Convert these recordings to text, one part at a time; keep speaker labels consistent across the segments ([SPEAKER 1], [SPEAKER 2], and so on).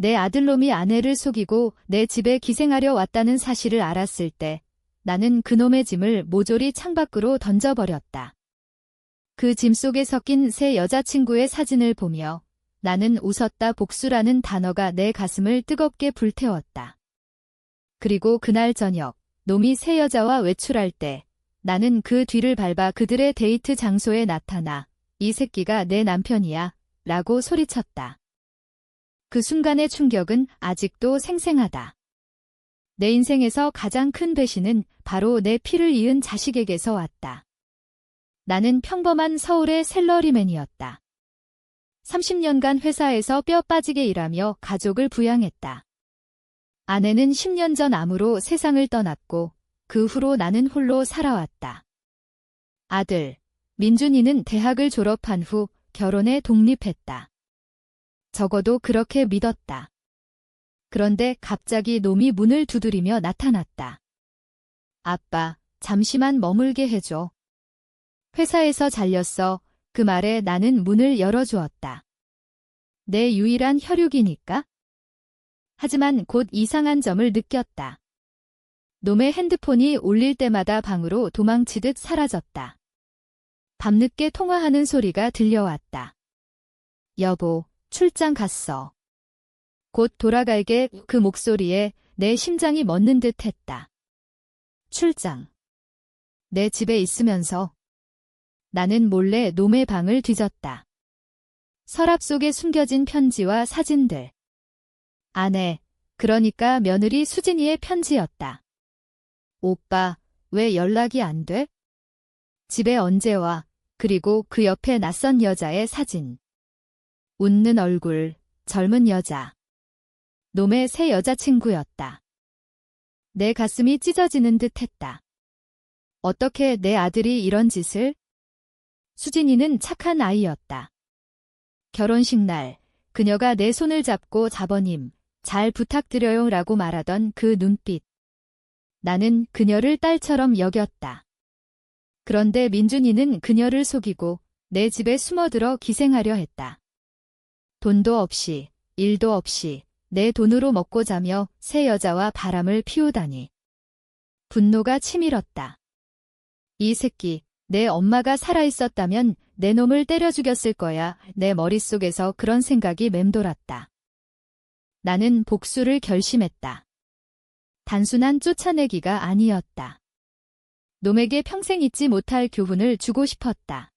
[SPEAKER 1] 내 아들놈이 아내를 속이고 내 집에 기생하려 왔다는 사실을 알았을 때 나는 그놈의 짐을 모조리 창밖으로 던져버렸다. 그 짐 속에 섞인 새 여자친구의 사진을 보며 나는 웃었다. 복수라는 단어가 내 가슴을 뜨겁게 불태웠다. 그리고 그날 저녁 놈이 새 여자와 외출할 때 나는 그 뒤를 밟아 그들의 데이트 장소에 나타나 이 새끼가 내 남편이야 라고 소리쳤다. 그 순간의 충격은 아직도 생생하다. 내 인생에서 가장 큰 배신은 바로 내 피를 이은 자식에게서 왔다. 나는 평범한 서울의 샐러리맨이었다. 30년간 회사에서 뼈 빠지게 일하며 가족을 부양했다. 아내는 10년 전 암으로 세상을 떠났고 그 후로 나는 홀로 살아왔다. 아들, 민준이는 대학을 졸업한 후 결혼해 독립했다. 적어도 그렇게 믿었다. 그런데 갑자기 놈이 문을 두드리며 나타났다. 아빠, 잠시만 머물게 해줘. 회사에서 잘렸어. 그 말에 나는 문을 열어주었다. 내 유일한 혈육이니까? 하지만 곧 이상한 점을 느꼈다. 놈의 핸드폰이 울릴 때마다 방으로 도망치듯 사라졌다. 밤늦게 통화하는 소리가 들려왔다. 여보, 출장 갔어. 곧 돌아갈게. 그 목소리에 내 심장이 멎는 듯 했다. 출장. 내 집에 있으면서 나는 몰래 놈의 방을 뒤졌다. 서랍 속에 숨겨진 편지와 사진들. 아내, 그러니까 며느리 수진이의 편지였다. 오빠, 왜 연락이 안 돼? 집에 언제 와? 그리고 그 옆에 낯선 여자의 사진. 웃는 얼굴, 젊은 여자. 놈의 새 여자친구였다. 내 가슴이 찢어지는 듯 했다. 어떻게 내 아들이 이런 짓을? 수진이는 착한 아이였다. 결혼식 날, 그녀가 내 손을 잡고 자버님, 잘 부탁드려요 라고 말하던 그 눈빛. 나는 그녀를 딸처럼 여겼다. 그런데 민준이는 그녀를 속이고 내 집에 숨어들어 기생하려 했다. 돈도 없이, 일도 없이 내 돈으로 먹고 자며 새 여자와 바람을 피우다니. 분노가 치밀었다. 이 새끼, 내 엄마가 살아있었다면 내 놈을 때려 죽였을 거야. 내 머릿속에서 그런 생각이 맴돌았다. 나는 복수를 결심했다. 단순한 쫓아내기가 아니었다. 놈에게 평생 잊지 못할 교훈을 주고 싶었다.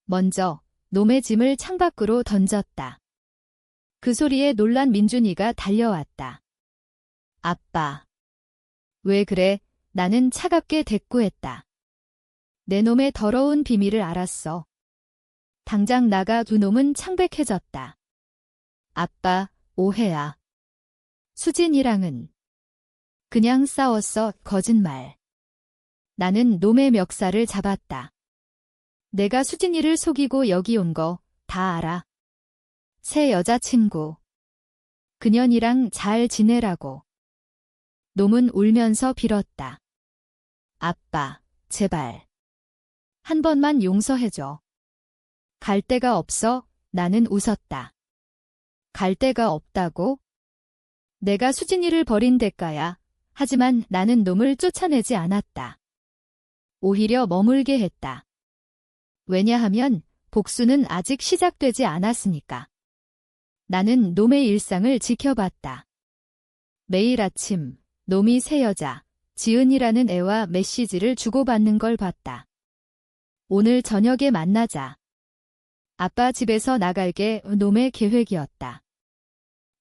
[SPEAKER 1] 먼저 놈의 짐을 창밖으로 던졌다. 그 소리에 놀란 민준이가 달려왔다. 아빠. 왜 그래? 나는 차갑게 대꾸했다. 내 놈의 더러운 비밀을 알았어. 당장 나가. 두 놈은 창백해졌다. 아빠, 오해야. 수진이랑은 그냥 싸웠어. 거짓말. 나는 놈의 멱살을 잡았다. 내가 수진이를 속이고 여기 온 거 다 알아. 새 여자친구. 그년이랑 잘 지내라고. 놈은 울면서 빌었다. 아빠, 제발. 한 번만 용서해줘. 갈 데가 없어. 나는 웃었다. 갈 데가 없다고? 내가 수진이를 버린 대가야. 하지만 나는 놈을 쫓아내지 않았다. 오히려 머물게 했다. 왜냐하면 복수는 아직 시작되지 않았으니까. 나는 놈의 일상을 지켜봤다. 매일 아침 놈이 새 여자, 지은이라는 애와 메시지를 주고받는 걸 봤다. 오늘 저녁에 만나자. 아빠 집에서 나갈게. 놈의 계획이었다.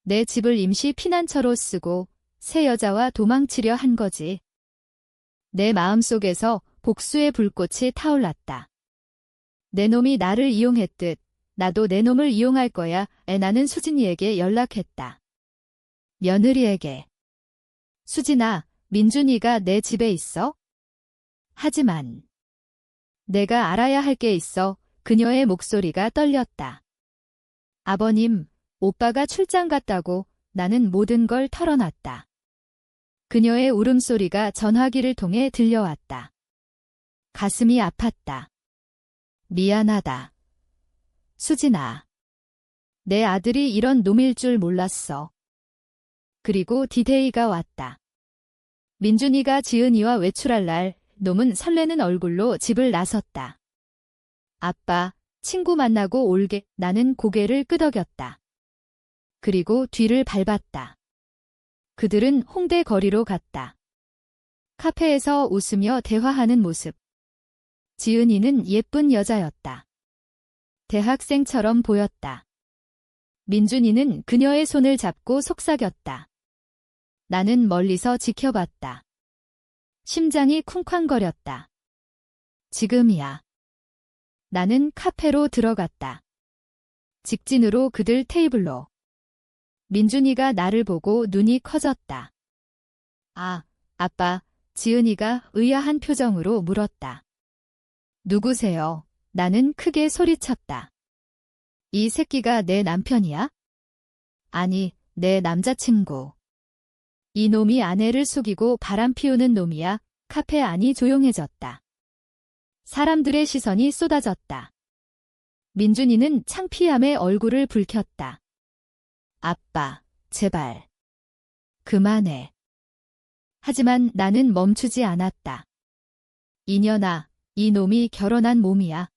[SPEAKER 1] 내 집을 임시 피난처로 쓰고 새 여자와 도망치려 한 거지. 내 마음속에서 복수의 불꽃이 타올랐다. 내 놈이 나를 이용했듯 나도 내 놈을 이용할 거야. 나는 수진이에게 연락했다. 며느리에게. 수진아, 민준이가 내 집에 있어? 하지만 내가 알아야 할 게 있어. 그녀의 목소리가 떨렸다. 아버님, 오빠가 출장 갔다고. 나는 모든 걸 털어놨다. 그녀의 울음소리가 전화기를 통해 들려왔다. 가슴이 아팠다. 미안하다. 수진아. 내 아들이 이런 놈일 줄 몰랐어. 그리고 디데이가 왔다. 민준이가 지은이와 외출할 날 놈은 설레는 얼굴로 집을 나섰다. 아빠, 친구 만나고 올게. 나는 고개를 끄덕였다. 그리고 뒤를 밟았다. 그들은 홍대 거리로 갔다. 카페에서 웃으며 대화하는 모습. 지은이는 예쁜 여자였다. 대학생처럼 보였다. 민준이는 그녀의 손을 잡고 속삭였다. 나는 멀리서 지켜봤다. 심장이 쿵쾅거렸다. 지금이야. 나는 카페로 들어갔다. 직진으로 그들 테이블로. 민준이가 나를 보고 눈이 커졌다. 아, 아빠, 지은이가 의아한 표정으로 물었다. 누구세요? 나는 크게 소리쳤다. 이 새끼가 내 남편이야? 아니, 내 남자친구. 이 놈이 아내를 속이고 바람 피우는 놈이야. 카페 안이 조용해졌다. 사람들의 시선이 쏟아졌다. 민준이는 창피함에 얼굴을 붉혔다. 아빠, 제발. 그만해. 하지만 나는 멈추지 않았다. 이년아, 이 놈이 결혼한 몸이야.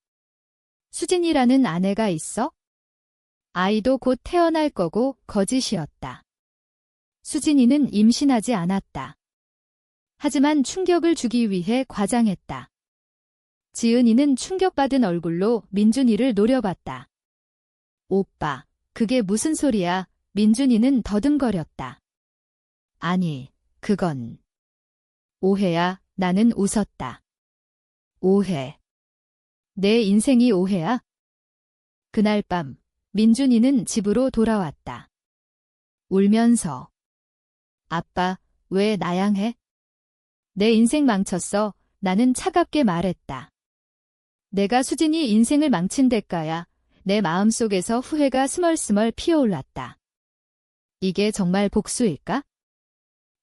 [SPEAKER 1] 수진이라는 아내가 있어? 아이도 곧 태어날 거고 거짓이었다. 수진이는 임신하지 않았다. 하지만 충격을 주기 위해 과장했다. 지은이는 충격받은 얼굴로 민준이를 노려봤다. 오빠, 그게 무슨 소리야? 민준이는 더듬거렸다. 아니, 그건 오해야. 나는 웃었다. 오해. 내 인생이 오해야? 그날 밤, 민준이는 집으로 돌아왔다. 울면서. 아빠, 왜 나양 해? 내 인생 망쳤어. 나는 차갑게 말했다. 내가 수진이 인생을 망친 대가야. 내 마음속에서 후회가 스멀스멀 피어올랐다. 이게 정말 복수일까?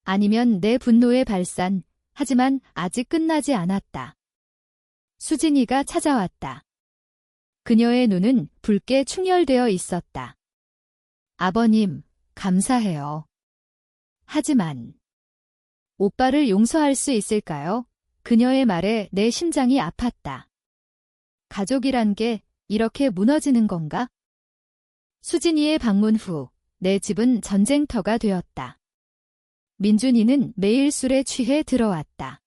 [SPEAKER 1] 아니면 내 분노의 발산. 하지만 아직 끝나지 않았다. 수진이가 찾아왔다. 그녀의 눈은 붉게 충혈되어 있었다. 아버님, 감사해요. 하지만 오빠를 용서할 수 있을까요? 그녀의 말에 내 심장이 아팠다. 가족이란 게 이렇게 무너지는 건가? 수진이의 방문 후 내 집은 전쟁터가 되었다. 민준이는 매일 술에 취해 들어왔다.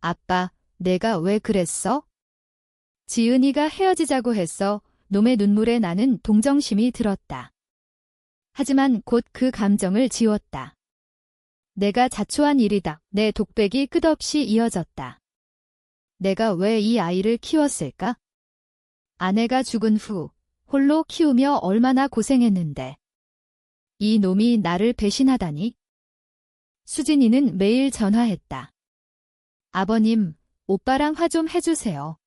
[SPEAKER 1] 아빠, 내가 왜 그랬어? 지은이가 헤어지자고 했어. 놈의 눈물에 나는 동정심이 들었다. 하지만 곧 그 감정을 지웠다. 내가 자초한 일이다. 내 독백이 끝없이 이어졌다. 내가 왜 이 아이를 키웠을까? 아내가 죽은 후 홀로 키우며 얼마나 고생했는데. 이 놈이 나를 배신하다니? 수진이는 매일 전화했다. 아버님, 오빠랑 화 좀 해주세요.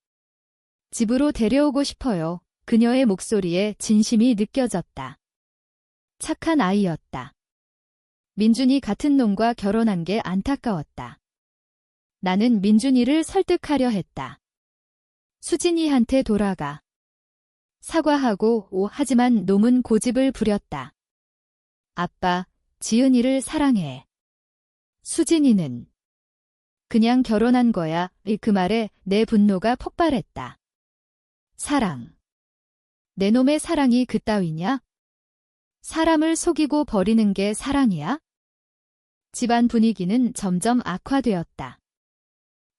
[SPEAKER 1] 집으로 데려오고 싶어요. 그녀의 목소리에 진심이 느껴졌다. 착한 아이였다. 민준이 같은 놈과 결혼한 게 안타까웠다. 나는 민준이를 설득하려 했다. 수진이한테 돌아가. 사과하고 하지만 놈은 고집을 부렸다. 아빠, 지은이를 사랑해. 수진이는 그냥 결혼한 거야. 그 말에 내 분노가 폭발했다. 사랑. 내 놈의 사랑이 그따위냐? 사람을 속이고 버리는 게 사랑이야? 집안 분위기는 점점 악화되었다.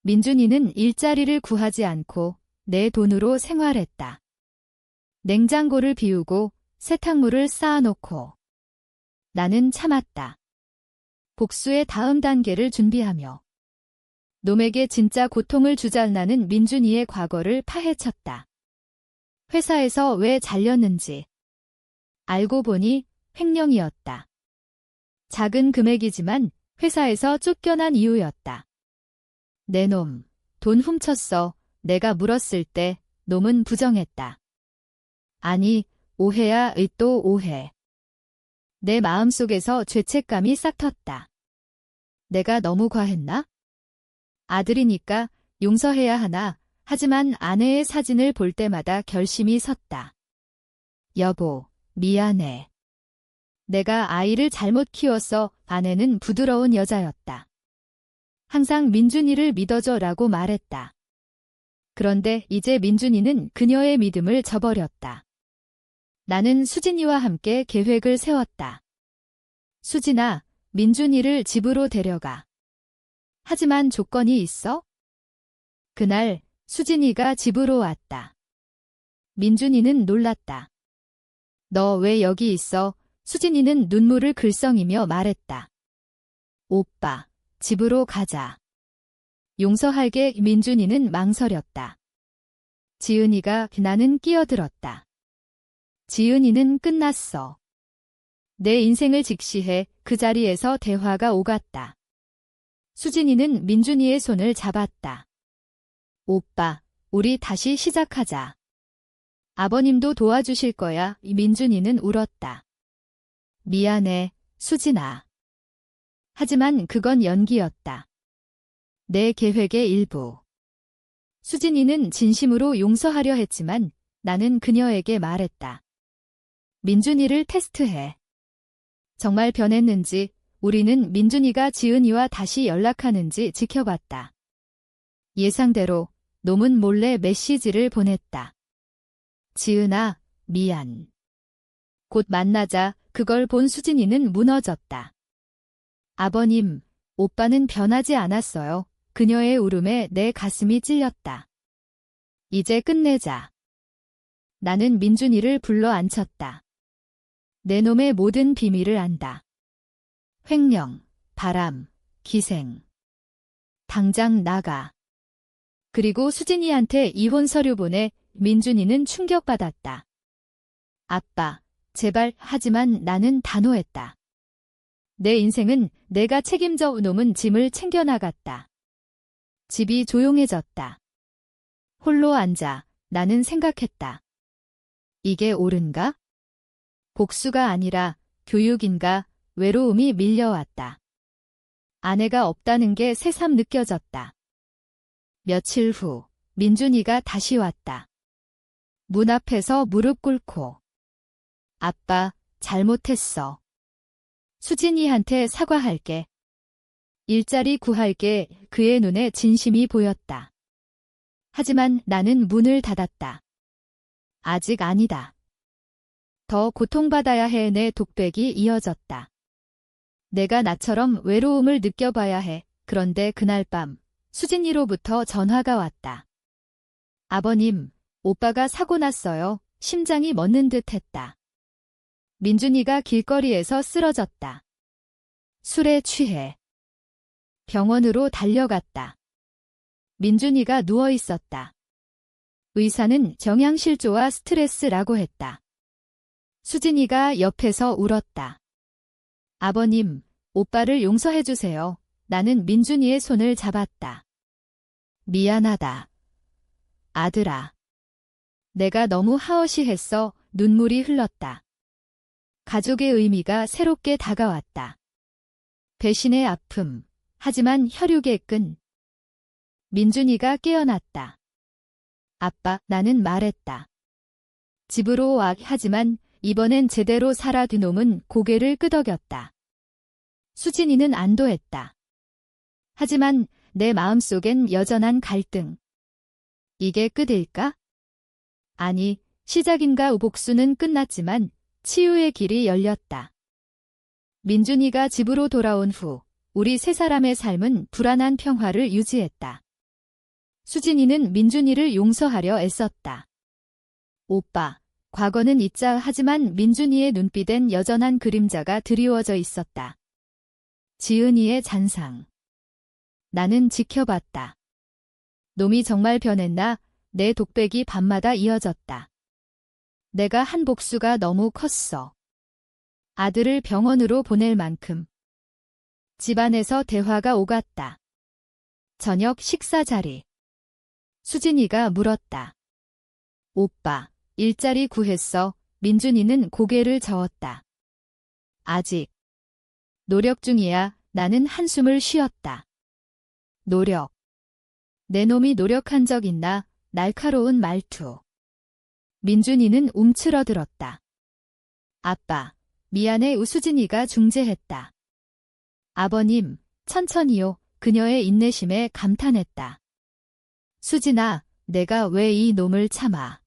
[SPEAKER 1] 민준이는 일자리를 구하지 않고 내 돈으로 생활했다. 냉장고를 비우고 세탁물을 쌓아놓고. 나는 참았다. 복수의 다음 단계를 준비하며. 놈에게 진짜 고통을 주자. 나는 민준이의 과거를 파헤쳤다. 회사에서 왜 잘렸는지. 알고 보니 횡령이었다. 작은 금액이지만 회사에서 쫓겨난 이유였다. 내 놈, 돈 훔쳤어. 내가 물었을 때 놈은 부정했다. 아니, 오해야. 또 오해. 내 마음속에서 죄책감이 싹 텄다. 내가 너무 과했나? 아들이니까 용서해야 하나. 하지만 아내의 사진을 볼 때마다 결심이 섰다. 여보, 미안해. 내가 아이를 잘못 키웠어. 아내는 부드러운 여자였다. 항상 민준이를 믿어줘라고 말했다. 그런데 이제 민준이는 그녀의 믿음을 저버렸다. 나는 수진이와 함께 계획을 세웠다. 수진아, 민준이를 집으로 데려가. 하지만 조건이 있어? 그날 수진이가 집으로 왔다. 민준이는 놀랐다. 너 왜 여기 있어? 수진이는 눈물을 글썽이며 말했다. 오빠, 집으로 가자. 용서할게. 민준이는 망설였다. 지은이가 나는 끼어들었다. 지은이는 끝났어. 내 인생을 직시해. 그 자리에서 대화가 오갔다. 수진이는 민준이의 손을 잡았다. 오빠, 우리 다시 시작하자. 아버님도 도와주실 거야. 민준이는 울었다. 미안해, 수진아. 하지만 그건 연기였다. 내 계획의 일부. 수진이는 진심으로 용서하려 했지만 나는 그녀에게 말했다. 민준이를 테스트해. 정말 변했는지, 우리는 민준이가 지은이와 다시 연락하는지 지켜봤다. 예상대로 놈은 몰래 메시지를 보냈다. 지은아, 미안. 곧 만나자. 그걸 본 수진이는 무너졌다. 아버님, 오빠는 변하지 않았어요. 그녀의 울음에 내 가슴이 찔렸다. 이제 끝내자. 나는 민준이를 불러 앉혔다. 내 놈의 모든 비밀을 안다. 횡령, 바람, 기생. 당장 나가. 그리고 수진이한테 이혼 서류 보내. 민준이는 충격받았다. 아빠, 제발. 하지만 나는 단호했다. 내 인생은 내가 책임져. 놈은 짐을 챙겨나갔다. 집이 조용해졌다. 홀로 앉아 나는 생각했다. 이게 옳은가? 복수가 아니라 교육인가? 외로움이 밀려왔다. 아내가 없다는 게 새삼 느껴졌다. 며칠 후 민준이가 다시 왔다. 문 앞에서 무릎 꿇고 아빠, 잘못했어. 수진이한테 사과할게. 일자리 구할게. 그의 눈에 진심이 보였다. 하지만 나는 문을 닫았다. 아직 아니다. 더 고통받아야 해. 내 독백이 이어졌다. 내가 나처럼 외로움을 느껴봐야 해. 그런데 그날 밤 수진이로부터 전화가 왔다. 아버님, 오빠가 사고 났어요. 심장이 멎는 듯 했다. 민준이가 길거리에서 쓰러졌다. 술에 취해. 병원으로 달려갔다. 민준이가 누워 있었다. 의사는 정향실조와 스트레스라고 했다. 수진이가 옆에서 울었다. 아버님, 오빠를 용서해주세요. 나는 민준이의 손을 잡았다. 미안하다. 아들아. 내가 너무 하어시했어. 눈물이 흘렀다. 가족의 의미가 새롭게 다가왔다. 배신의 아픔, 하지만 혈육의 끈. 민준이가 깨어났다. 아빠, 나는 말했다. 집으로 와. 하지만 이번엔 제대로 살아. 놈은 고개를 끄덕였다. 수진이는 안도했다. 하지만 내 마음속엔 여전한 갈등. 이게 끝일까? 아니, 시작인가? 복수는 끝났지만 치유의 길이 열렸다. 민준이가 집으로 돌아온 후 우리 세 사람의 삶은 불안한 평화를 유지했다. 수진이는 민준이를 용서하려 애썼다. 오빠, 과거는 잊자. 하지만 민준이의 눈빛엔 여전한 그림자가 드리워져 있었다. 지은이의 잔상. 나는 지켜봤다. 놈이 정말 변했나? 내 독백이 밤마다 이어졌다. 내가 한 복수가 너무 컸어. 아들을 병원으로 보낼 만큼. 집안에서 대화가 오갔다. 저녁 식사 자리. 수진이가 물었다. 오빠, 일자리 구했어? 민준이는 고개를 저었다. 아직. 노력 중이야. 나는 한숨을 쉬었다. 노력. 내 놈이 노력한 적 있나? 날카로운 말투. 민준이는 움츠러들었다. 아빠, 미안해. 수진이가 중재했다. 아버님, 천천히요. 그녀의 인내심에 감탄했다. 수진아, 내가 왜 이 놈을 참아.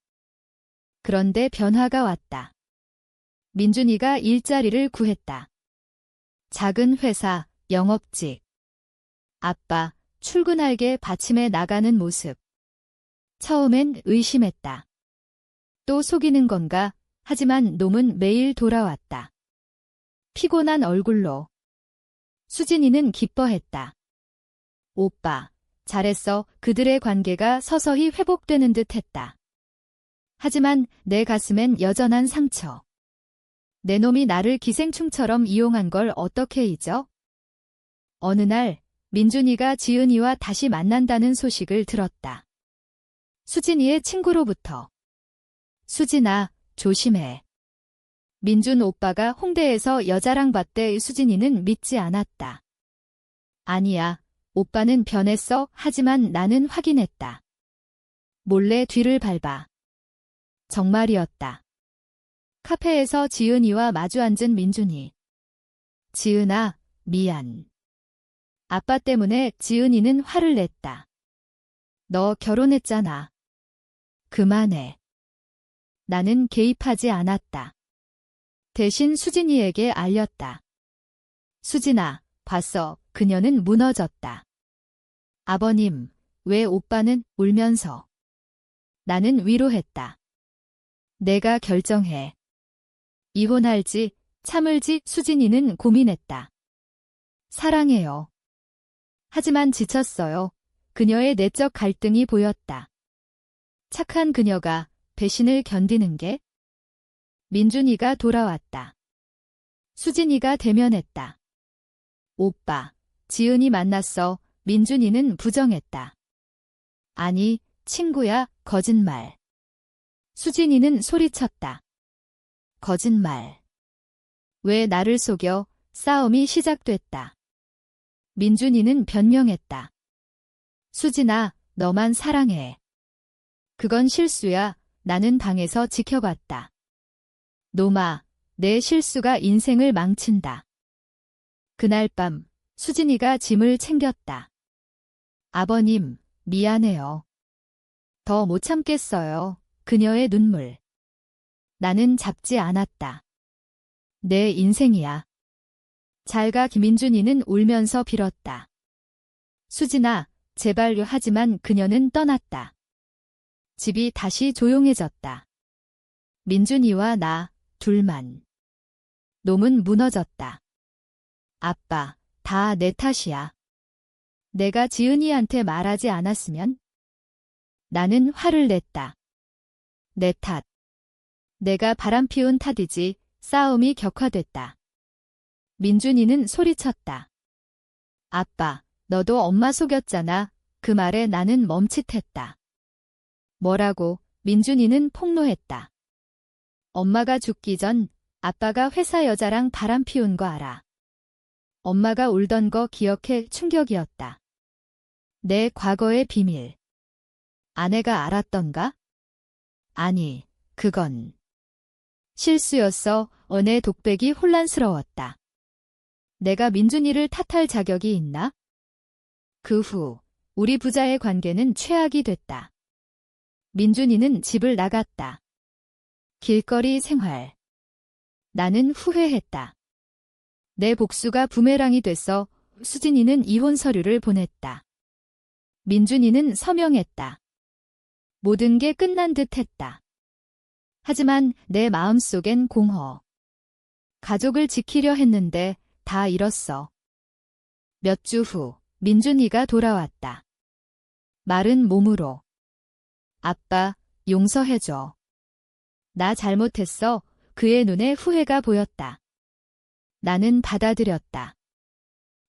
[SPEAKER 1] 그런데 변화가 왔다. 민준이가 일자리를 구했다. 작은 회사, 영업직. 아빠, 출근할게 받침에 나가는 모습. 처음엔 의심했다. 또 속이는 건가? 하지만 놈은 매일 돌아왔다. 피곤한 얼굴로. 수진이는 기뻐했다. 오빠, 잘했어. 그들의 관계가 서서히 회복되는 듯 했다. 하지만 내 가슴엔 여전한 상처. 내 놈이 나를 기생충처럼 이용한 걸 어떻게 잊어? 어느 날 민준이가 지은이와 다시 만난다는 소식을 들었다. 수진이의 친구로부터. 수진아, 조심해. 민준 오빠가 홍대에서 여자랑 봤대. 수진이는 믿지 않았다. 아니야, 오빠는 변했어. 하지만 나는 확인했다. 몰래 뒤를 밟아. 정말이었다. 카페에서 지은이와 마주 앉은 민준이. 지은아, 미안. 아빠 때문에. 지은이는 화를 냈다. 너 결혼했잖아. 그만해. 나는 개입하지 않았다. 대신 수진이에게 알렸다. 수진아, 봤어. 그녀는 무너졌다. 아버님, 왜 오빠는? 울면서. 나는 위로했다. 내가 결정해. 이혼할지, 참을지. 수진이는 고민했다. 사랑해요. 하지만 지쳤어요. 그녀의 내적 갈등이 보였다. 착한 그녀가 배신을 견디는 게? 민준이가 돌아왔다. 수진이가 대면했다. 오빠, 지은이 만났어. 민준이는 부정했다. 아니, 친구야. 거짓말. 수진이는 소리쳤다. 거짓말. 왜 나를 속여? 싸움이 시작됐다. 민준이는 변명했다. 수진아, 너만 사랑해. 그건 실수야. 나는 방에서 지켜봤다. 놈아, 내 실수가 인생을 망친다. 그날 밤, 수진이가 짐을 챙겼다. 아버님, 미안해요. 더 못 참겠어요. 그녀의 눈물. 나는 잡지 않았다. 내 인생이야. 잘가. 김민준이는 울면서 빌었다. 수진아, 제발요. 하지만 그녀는 떠났다. 집이 다시 조용해졌다. 민준이와 나, 둘만. 놈은 무너졌다. 아빠, 다 내 탓이야. 내가 지은이한테 말하지 않았으면? 나는 화를 냈다. 내 탓. 내가 바람피운 탓이지. 싸움이 격화됐다. 민준이는 소리쳤다. 아빠, 너도 엄마 속였잖아. 그 말에 나는 멈칫했다. 뭐라고? 민준이는 폭로했다. 엄마가 죽기 전 아빠가 회사 여자랑 바람 피운 거 알아. 엄마가 울던 거 기억해. 충격이었다. 내 과거의 비밀. 아내가 알았던가? 아니, 그건 실수였어. 내 독백이 혼란스러웠다. 내가 민준이를 탓할 자격이 있나? 그 후 우리 부자의 관계는 최악이 됐다. 민준이는 집을 나갔다. 길거리 생활. 나는 후회했다. 내 복수가 부메랑이 됐어. 수진이는 이혼 서류를 보냈다. 민준이는 서명했다. 모든 게 끝난 듯 했다. 하지만 내 마음속엔 공허. 가족을 지키려 했는데 다 잃었어. 몇 주 후 민준이가 돌아왔다. 마른 몸으로. 아빠, 용서해줘. 나 잘못했어. 그의 눈에 후회가 보였다. 나는 받아들였다.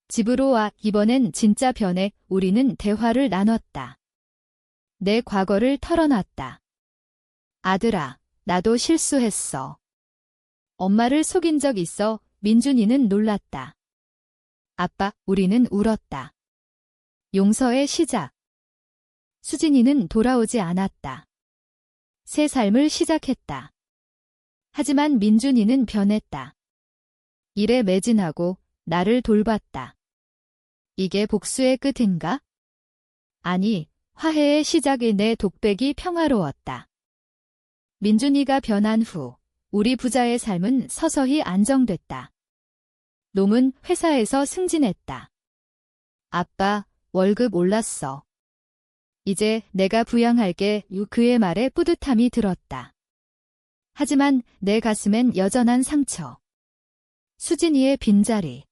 [SPEAKER 1] 집으로 와. 이번엔 진짜 변해. 우리는 대화를 나눴다. 내 과거를 털어놨다. 아들아, 나도 실수했어. 엄마를 속인 적 있어. 민준이는 놀랐다. 아빠, 우리는 울었다. 용서의 시작. 수진이는 돌아오지 않았다. 새 삶을 시작했다. 하지만 민준이는 변했다. 일에 매진하고 나를 돌봤다. 이게 복수의 끝인가? 아니, 화해의 시작이 내 독백이 평화로웠다. 민준이가 변한 후 우리 부자의 삶은 서서히 안정됐다. 놈은 회사에서 승진했다. 아빠, 월급 올랐어. 이제 내가 부양할게. 그의 말에 뿌듯함이 들었다. 하지만 내 가슴엔 여전한 상처. 수진이의 빈자리.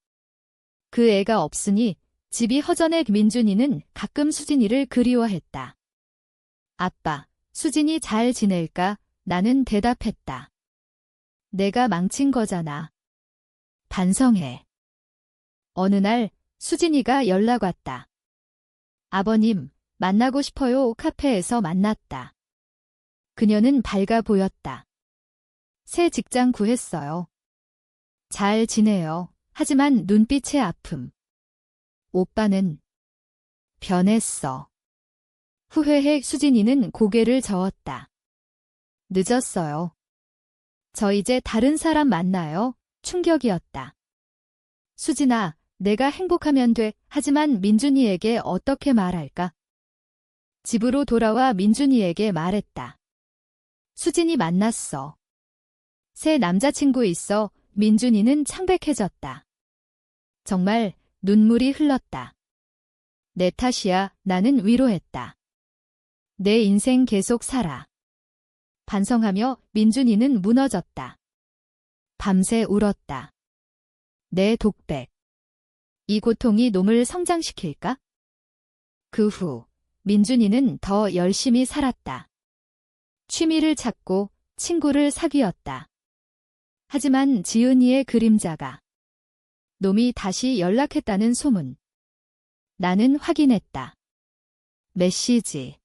[SPEAKER 1] 그 애가 없으니 집이 허전해. 민준이는 가끔 수진이를 그리워했다. 아빠, 수진이 잘 지낼까? 나는 대답했다. 내가 망친 거잖아. 반성해. 어느 날 수진이가 연락 왔다. 아버님, 만나고 싶어요. 카페에서 만났다. 그녀는 밝아 보였다. 새 직장 구했어요. 잘 지내요. 하지만 눈빛의 아픔. 오빠는 변했어. 후회해. 수진이는 고개를 저었다. 늦었어요. 저 이제 다른 사람 만나요. 충격이었다. 수진아, 내가 행복하면 돼. 하지만 민준이에게 어떻게 말할까? 집으로 돌아와 민준이에게 말했다. 수진이 만났어. 새 남자친구 있어. 민준이는 창백해졌다. 정말 눈물이 흘렀다. 내 탓이야. 나는 위로했다. 내 인생 계속 살아. 반성하며 민준이는 무너졌다. 밤새 울었다. 내 독백. 이 고통이 놈을 성장시킬까? 그 후 민준이는 더 열심히 살았다. 취미를 찾고 친구를 사귀었다. 하지만 지은이의 그림자가. 놈이 다시 연락했다는 소문. 나는 확인했다. 메시지.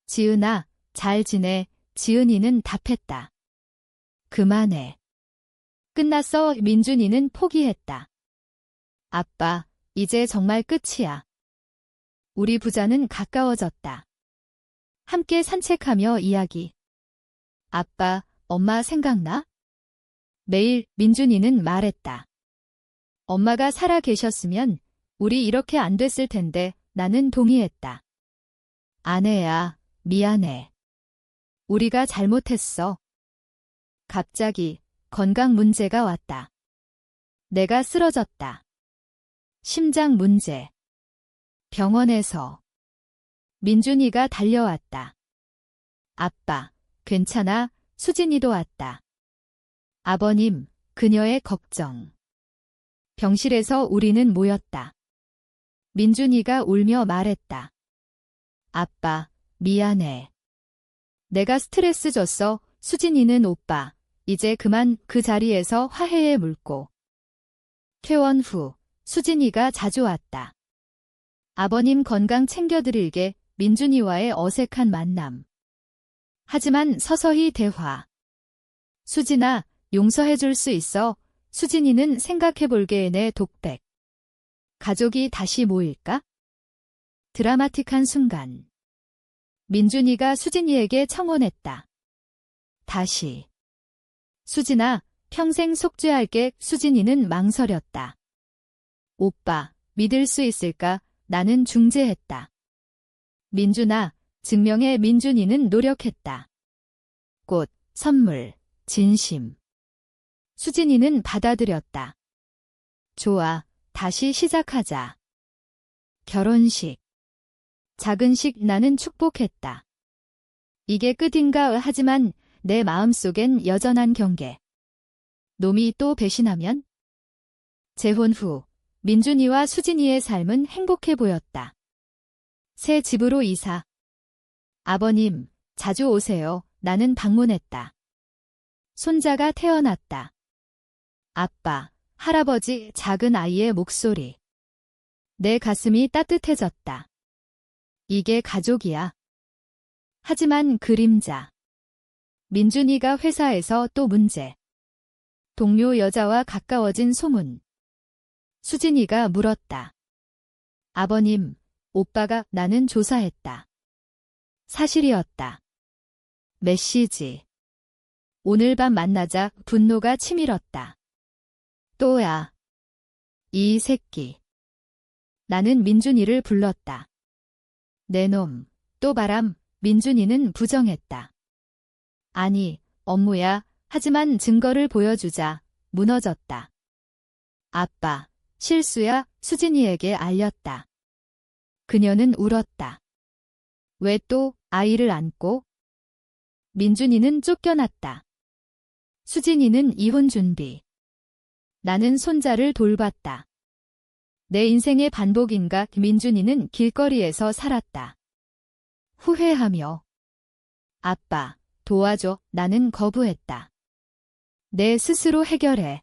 [SPEAKER 1] 지은아, 잘 지내. 지은이는 답했다. 그만해. 끝났어. 민준이는 포기했다. 아빠, 이제 정말 끝이야. 우리 부자는 가까워졌다. 함께 산책하며 이야기. 아빠, 엄마 생각나? 매일 민준이는 말했다. 엄마가 살아 계셨으면 우리 이렇게 안 됐을 텐데. 나는 동의했다. 아내야, 미안해. 우리가 잘못했어. 갑자기 건강 문제가 왔다. 내가 쓰러졌다. 심장 문제. 병원에서. 민준이가 달려왔다. 아빠, 괜찮아? 수진이도 왔다. 아버님, 그녀의 걱정. 병실에서 우리는 모였다. 민준이가 울며 말했다. 아빠, 미안해. 내가 스트레스 줬어. 수진이는 오빠, 이제 그만. 그 자리에서 화해의 물고. 퇴원 후 수진이가 자주 왔다. 아버님 건강 챙겨드릴게. 민준이와의 어색한 만남. 하지만 서서히 대화. 수진아, 용서해줄 수 있어. 수진이는 생각해볼게. 내 독백. 가족이 다시 모일까? 드라마틱한 순간. 민준이가 수진이에게 청혼했다. 다시. 수진아, 평생 속죄할게. 수진이는 망설였다. 오빠, 믿을 수 있을까? 나는 중재했다. 민준아, 증명해. 민준이는 노력했다. 꽃, 선물, 진심. 수진이는 받아들였다. 좋아, 다시 시작하자. 결혼식. 작은 식. 나는 축복했다. 이게 끝인가? 하지만 내 마음속엔 여전한 경계. 놈이 또 배신하면? 재혼 후 민준이와 수진이의 삶은 행복해 보였다. 새 집으로 이사. 아버님, 자주 오세요. 나는 방문했다. 손자가 태어났다. 아빠, 할아버지, 작은 아이의 목소리. 내 가슴이 따뜻해졌다. 이게 가족이야. 하지만 그림자. 민준이가 회사에서 또 문제. 동료 여자와 가까워진 소문. 수진이가 물었다. 아버님, 오빠가. 나는 조사했다. 사실이었다. 메시지. 오늘 밤 만나자 분노가 치밀었다. 또야. 이 새끼. 나는 민준이를 불렀다. 내 놈, 또 바람, 민준이는 부정했다. 아니, 업무야. 하지만 증거를 보여주자. 무너졌다. 아빠, 실수야. 수진이에게 알렸다. 그녀는 울었다. 왜 또 아이를 안고? 민준이는 쫓겨났다. 수진이는 이혼 준비. 나는 손자를 돌봤다. 내 인생의 반복인가? 민준이는 길거리에서 살았다. 후회하며. 아빠, 도와줘. 나는 거부했다. 내 스스로 해결해.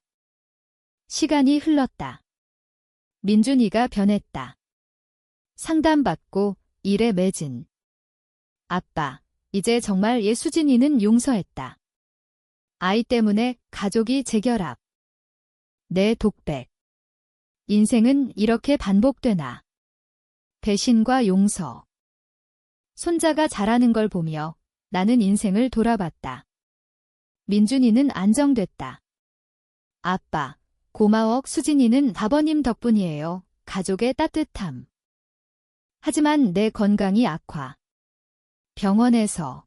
[SPEAKER 1] 시간이 흘렀다. 민준이가 변했다. 상담받고 일에 매진. 아빠, 이제 정말 수진이는 용서했다. 아이 때문에 가족이 재결합. 내 독백. 인생은 이렇게 반복되나. 배신과 용서. 손자가 자라는 걸 보며 나는 인생을 돌아봤다. 민준이는 안정됐다. 아빠, 고마워. 수진이는 아버님 덕분이에요. 가족의 따뜻함. 하지만 내 건강이 악화. 병원에서.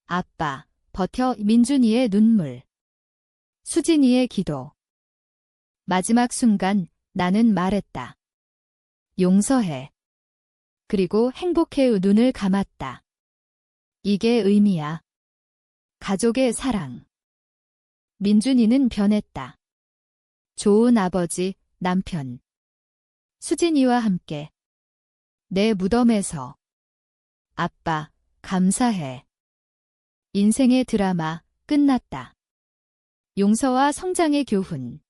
[SPEAKER 1] 아빠, 버텨. 민준이의 눈물. 수진이의 기도. 마지막 순간 나는 말했다. 용서해. 그리고 행복해. 눈을 감았다. 이게 의미야. 가족의 사랑. 민준이는 변했다. 좋은 아버지, 남편. 수진이와 함께. 내 무덤에서. 아빠, 감사해. 인생의 드라마 끝났다. 용서와 성장의 교훈.